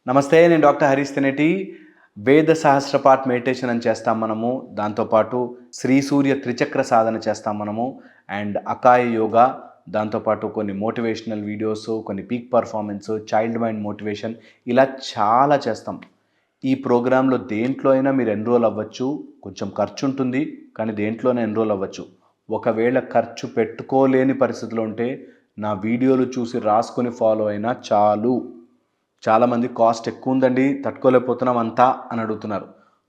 నమస్తే, నేను డాక్టర్ హరీష్ తెనేటి. వేద సహస్రపాఠ్ మెడిటేషన్ అని చేస్తాం మనము. దాంతోపాటు శ్రీ సూర్య త్రిచక్ర సాధన చేస్తాం మనము. అండ్ అకాయ యోగా, దాంతోపాటు కొన్ని మోటివేషనల్ వీడియోస్, కొన్ని peak performance, child mind motivation, ఇలా చాలా చేస్తాం. ఈ ప్రోగ్రాంలో దేంట్లో అయినా మీరు ఎన్రోల్ అవ్వచ్చు. కొంచెం ఖర్చు ఉంటుంది, కానీ దేంట్లోనే ఎన్రోల్ అవ్వచ్చు. ఒకవేళ ఖర్చు పెట్టుకోలేని పరిస్థితిలో ఉంటే నా వీడియోలు చూసి రాసుకొని ఫాలో అయినా చాలు. చాలామంది కాస్ట్ ఎక్కువ ఉందండి, తట్టుకోలేకపోతున్నాం అంతా అని అడుగుతున్నారు.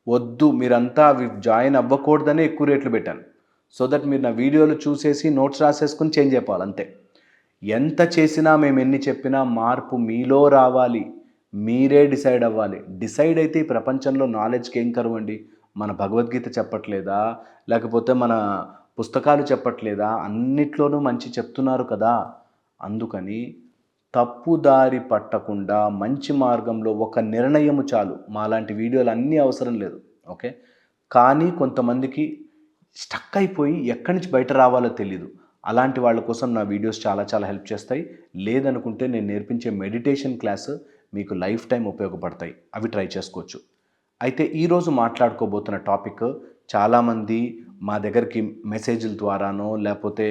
వద్దు, మీరంతా అవి జాయిన్ అవ్వకూడదనే ఎక్కువ రేట్లు పెట్టాను. సో దట్ మీరు నా వీడియోలు చూసేసి నోట్స్ రాసేసుకుని చేంజ్ అయిపోవాలి అంతే. ఎంత చేసినా, మేము ఎన్ని చెప్పినా మార్పు మీలో రావాలి. మీరే డిసైడ్ అవ్వాలి. డిసైడ్ అయితే ఈ ప్రపంచంలో నాలెడ్జ్కి ఏం కరువండి? మన భగవద్గీత చెప్పట్లేదా? లేకపోతే మన పుస్తకాలు చెప్పట్లేదా? అన్నిట్లోనూ మంచి చెప్తున్నారు కదా. అందుకని తప్పుదారి పట్టకుండా మంచి మార్గంలో ఒక నిర్ణయము చాలు. మాలాంటి వీడియోలు అన్నీ అవసరం లేదు. ఓకే, కానీ కొంతమందికి స్టక్ అయిపోయి ఎక్కడి నుంచి బయట రావాలో తెలీదు. అలాంటి వాళ్ళ కోసం నా వీడియోస్ చాలా చాలా హెల్ప్ చేస్తాయి. లేదనుకుంటే నేను నేర్పించే మెడిటేషన్ క్లాస్ మీకు లైఫ్ టైం ఉపయోగపడతాయి. అవి ట్రై చేసుకోవచ్చు. అయితే ఈరోజు మాట్లాడుకోబోతున్న టాపిక్, చాలామంది మా దగ్గరికి మెసేజ్ల ద్వారానో లేకపోతే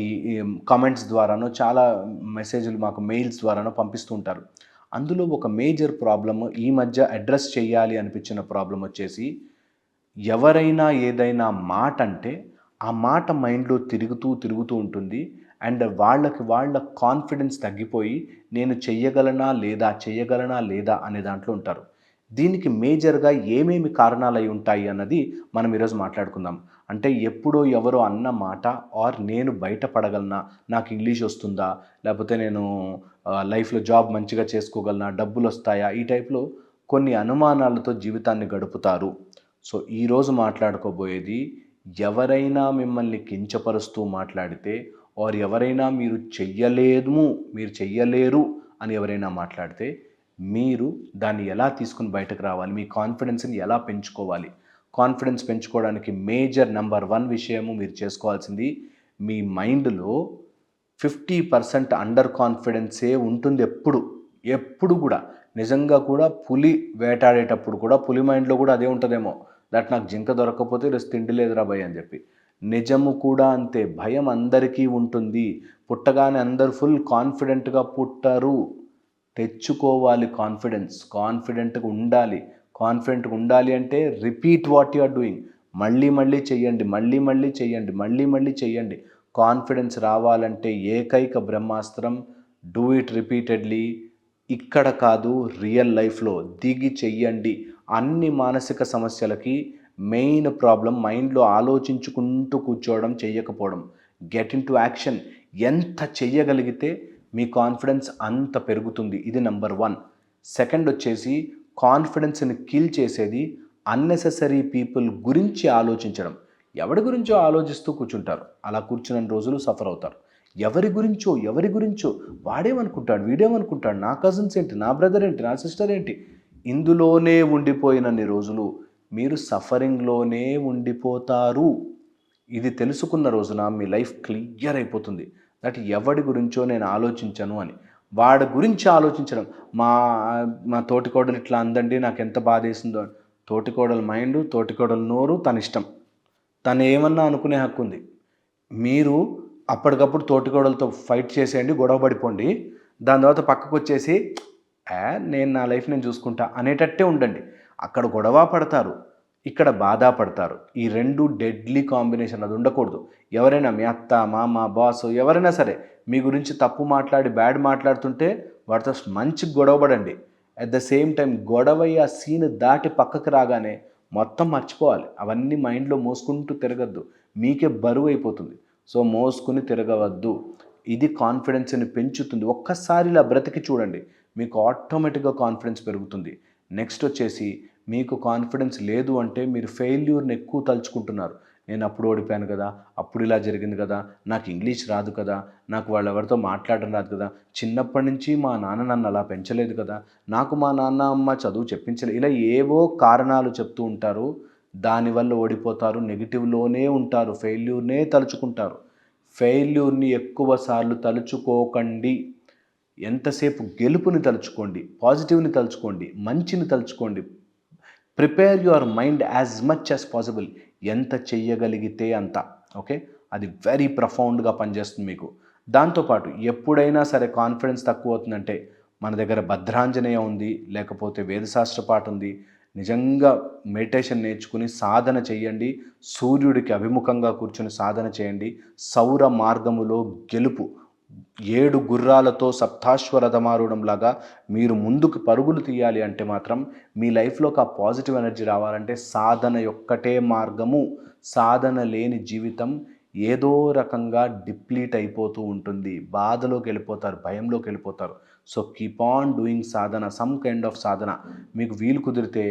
ఈ ఈ కామెంట్స్ ద్వారానో చాలా మెసేజ్లు మాకు మెయిల్స్ ద్వారానో పంపిస్తూ ఉంటారు. అందులో ఒక మేజర్ ప్రాబ్లమ్, ఈ మధ్య అడ్రస్ చేయాలి అనిపించిన ప్రాబ్లం వచ్చేసి, ఎవరైనా ఏదైనా మాట అంటే ఆ మాట మైండ్లో తిరుగుతూ ఉంటుంది. అండ్ వాళ్ళ కాన్ఫిడెన్స్ తగ్గిపోయి నేను చెయ్యగలనా లేదా అనే దాంట్లో ఉంటారు. దీనికి మేజర్గా ఏమేమి కారణాలు అయి ఉంటాయి అన్నది మనం ఈరోజు మాట్లాడుకుందాం. అంటే ఎప్పుడో ఎవరో అన్న మాట, ఆర్ నేను బయటపడగలనా, నాకు ఇంగ్లీష్ వస్తుందా, లేకపోతే నేను లైఫ్లో జాబ్ మంచిగా చేసుకోగలనా, డబ్బులు వస్తాయా, ఈ టైప్లో కొన్ని అనుమానాలతో జీవితాన్ని గడుపుతారు. సో ఈరోజు మాట్లాడుకోబోయేది, ఎవరైనా మిమ్మల్ని కించపరుస్తూ మాట్లాడితే, ఆర్ ఎవరైనా మీరు చెయ్యలేరు అని ఎవరైనా మాట్లాడితే, మీరు దాన్ని ఎలా తీసుకుని బయటకు రావాలి, మీ కాన్ఫిడెన్స్ని ఎలా పెంచుకోవాలి. కాన్ఫిడెన్స్ పెంచుకోవడానికి మేజర్ నెంబర్ 1 విషయము మీరు చేసుకోవాల్సింది, మీ మైండ్లో 50% అండర్ కాన్ఫిడెన్సే ఉంటుంది ఎప్పుడు కూడా. నిజంగా కూడా పులి వేటాడేటప్పుడు కూడా పులి మైండ్లో కూడా అదే ఉంటుందేమో, దట్ నాకు జింక దొరకకపోతే ఈరోజు తిండి లేదురా భయ్ అని చెప్పి. నిజము కూడా అంతే. భయం అందరికీ ఉంటుంది. పుట్టగానే అందరూ ఫుల్ కాన్ఫిడెంట్గా పుట్టరు. తెచ్చుకోవాలి కాన్ఫిడెంట్గా ఉండాలి. కాన్ఫిడెంట్గా ఉండాలి అంటే repeat what you are doing. మళ్ళీ చెయ్యండి. కాన్ఫిడెన్స్ రావాలంటే ఏకైక బ్రహ్మాస్త్రం, డూ ఇట్ రిపీటెడ్లీ. ఇక్కడ కాదు, రియల్ లైఫ్లో దిగి చెయ్యండి. అన్ని మానసిక సమస్యలకి మెయిన్ ప్రాబ్లం మైండ్లో ఆలోచించుకుంటూ కూర్చోవడం, చెయ్యకపోవడం. Get into action. ఎంత చెయ్యగలిగితే మీ కాన్ఫిడెన్స్ అంత పెరుగుతుంది. ఇది నెంబర్ 1. సెకండ్ వచ్చేసి, కాన్ఫిడెన్స్ని కిల్ చేసేది అన్నెసెసరీ పీపుల్ గురించి ఆలోచించడం. ఎవరి గురించో ఆలోచిస్తూ కూర్చుంటారు. అలా కూర్చున్న రోజులు సఫర్ అవుతారు. ఎవరి గురించో వాడేమనుకుంటాడు, వీడేమనుకుంటాడు, నా కజిన్స్ ఏంటి, నా బ్రదర్ ఏంటి, నా సిస్టర్ ఏంటి, ఇందులోనే ఉండిపోయినన్ని రోజులు మీరు సఫరింగ్లోనే ఉండిపోతారు. ఇది తెలుసుకున్న రోజున మీ లైఫ్ క్లియర్ అయిపోతుంది. దట్ ఎవడి గురించో నేను ఆలోచించను అని. వాడి గురించి ఆలోచించడం, మా మా తోటికోడలు ఇట్లా అందండి, నాకు ఎంత బాధ వేసిందో. తోటికోడల మైండ్, తోటికోడల నోరు తన ఇష్టం. తను ఏమన్నా అనుకునే హక్కు ఉంది. మీరు అప్పటికప్పుడు తోటికోడలతో ఫైట్ చేసేయండి, గొడవ పడిపోండి. దాని తర్వాత పక్కకు వచ్చేసి నేను నా లైఫ్ నేను చూసుకుంటా అనేటట్టే ఉండండి. అక్కడ గొడవ పడతారు, ఇక్కడ బాధ పడతారు. ఈ 2 డెడ్లీ కాంబినేషన్. అది ఉండకూడదు. ఎవరైనా మీ అత్త, మామ, బాస్ ఎవరైనా సరే మీ గురించి తప్పు మాట్లాడి బ్యాడ్ మాట్లాడుతుంటే వాటితో మంచి గొడవ పడండి. అట్ ద సేమ్ టైం గొడవయ్య సీన్ దాటి పక్కకు రాగానే మొత్తం మర్చిపోవాలి. అవన్నీ మైండ్లో మోసుకుంటూ తిరగద్దు, మీకే బరువు అయిపోతుంది. సో మోసుకుని తిరగవద్దు. ఇది కాన్ఫిడెన్స్ని పెంచుతుంది. ఒక్కసారి ఇలా బ్రతికి చూడండి, మీకు ఆటోమేటిక్గా కాన్ఫిడెన్స్ పెరుగుతుంది. నెక్స్ట్ వచ్చేసి, మీకు కాన్ఫిడెన్స్ లేదు అంటే మీరు ఫెయిల్యూర్ని ఎక్కువ తలుచుకుంటున్నారు. నేను అప్పుడు ఓడిపోయాను కదా, అప్పుడు ఇలా జరిగింది కదా, నాకు ఇంగ్లీష్ రాదు కదా, నాకు వాళ్ళు ఎవరితో మాట్లాడడం రాదు కదా, చిన్నప్పటి నుంచి మా నాన్న నన్ను అలా పెంచలేదు కదా, నాకు మా నాన్న అమ్మ చదువు చెప్పించలేదు, ఇలా ఏవో కారణాలు చెప్తూ ఉంటారు. దానివల్ల ఓడిపోతారు. నెగిటివ్లోనే ఉంటారు. ఫెయిల్యూర్నే తలుచుకుంటారు. ఫెయిల్యూర్ని ఎక్కువ సార్లు తలుచుకోకండి. ఎంతసేపు గెలుపుని తలుచుకోండి, పాజిటివ్ని తలుచుకోండి, మంచిని తలుచుకోండి. Prepare your mind as much as possible. ఎంత చెయ్యగలిగితే అంత. ఓకే, అది వెరీ ప్రఫౌండ్గా పనిచేస్తుంది మీకు. దాంతోపాటు ఎప్పుడైనా సరే కాన్ఫిడెన్స్ తక్కువ అవుతుందంటే మన దగ్గర భద్రాంజనేయ ఉంది, లేకపోతే వేదశాస్త్ర పాఠ ఉంది. నిజంగా మెడిటేషన్ నేర్చుకుని సాధన చేయండి. సూర్యుడికి అభిముఖంగా కూర్చొని సాధన చేయండి. సౌర మార్గములో గెలుపు. 7 గుర్రాలతో సప్తాశ్వరథమారూఢంలాగా మీరు ముందుకు పరుగులు తీయాలి అంటే మాత్రం మీ లైఫ్లోకి ఆ పాజిటివ్ ఎనర్జీ రావాలంటే సాధన యొక్కటే మార్గము. సాధన లేని జీవితం ఏదో రకంగా డిప్లీట్ అయిపోతూ ఉంటుంది. బాధలోకి వెళ్ళిపోతారు, భయంలోకి వెళ్ళిపోతారు. So keep on doing sadhana, some kind of sadhana. మీకు వీలు కుదిరితే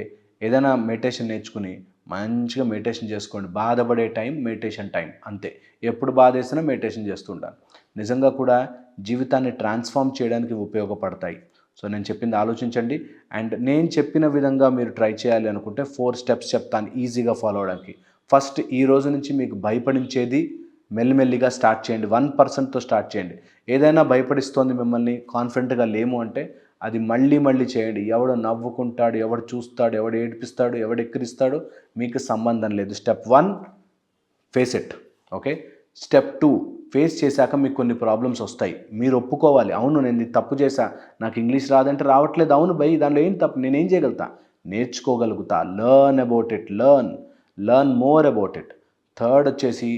ఏదైనా మెడిటేషన్ నేర్చుకుని మంచిగా మెడిటేషన్ చేసుకోండి. బాధపడే టైం మెడిటేషన్ టైం, అంతే. ఎప్పుడు బాధ వేసినా మెడిటేషన్ చేస్తుంటాను. నిజంగా కూడా జీవితాన్ని ట్రాన్స్ఫార్మ్ చేయడానికి ఉపయోగపడతాయి. సో నేను చెప్పింది ఆలోచించండి. అండ్ నేను చెప్పిన విధంగా మీరు ట్రై చేయాలి అనుకుంటే 4 స్టెప్స్ చెప్తాను ఈజీగా ఫాలో అవడానికి. ఫస్ట్, ఈ రోజు నుంచి మీకు భయపడించేది మెల్లిమెల్లిగా స్టార్ట్ చేయండి. 1%తో స్టార్ట్ చేయండి. ఏదైనా భయపడిస్తోంది మిమ్మల్ని, కాన్ఫిడెంట్గా లేము అంటే అది మళ్ళీ మళ్ళీ చేయండి. ఎవడు నవ్వుకుంటాడు, ఎవడు చూస్తాడు, ఎవడు ఏడిపిస్తాడు, ఎవడు ఎక్కిరిస్తాడు, మీకు సంబంధం లేదు. Step 1, face it. Okay. Step 2, face చేశాక మీకు కొన్ని ప్రాబ్లమ్స్ వస్తాయి. మీరు ఒప్పుకోవాలి, అవును నేను ఇది తప్పు చేశా, నాకు ఇంగ్లీష్ రాదంటే రావట్లేదు. అవును భయ్, దానిలో ఏం తప్పు, నేనేం చేయగలుగుతా, నేర్చుకోగలుగుతా. Learn about it, learn more about it. Third వచ్చేసి,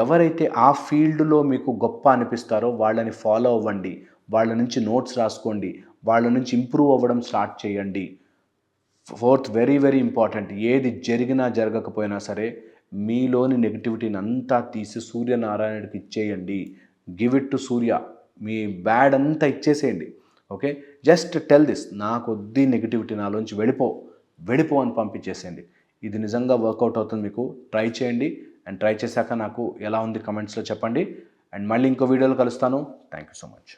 ఎవరైతే ఆ ఫీల్డ్లో మీకు గొప్ప అనిపిస్తారో వాళ్ళని ఫాలో అవ్వండి. వాళ్ళ నుంచి నోట్స్ రాసుకోండి. వాళ్ళ నుంచి ఇంప్రూవ్ అవ్వడం స్టార్ట్ చేయండి. ఫోర్త్, వెరీ వెరీ ఇంపార్టెంట్, ఏది జరిగినా జరగకపోయినా సరే మీలోని నెగిటివిటీని అంతా తీసి సూర్యనారాయణుడికి ఇచ్చేయండి. Give it to Surya. Me bad అంతా ఇచ్చేసేయండి. ఓకే, జస్ట్ టెల్ దిస్, నాకు వద్ది నెగిటివిటీ, నాలోంచి వెళ్ళిపో అని పంపించేసేయండి. ఇది నిజంగా వర్కౌట్ అవుతుంది. మీకు ట్రై చేయండి. అండ్ ట్రై చేశాక నాకు ఎలా ఉంది కమెంట్స్లో చెప్పండి. అండ్ మళ్ళీ ఇంకో వీడియోలో కలుస్తాను. Thank you so much.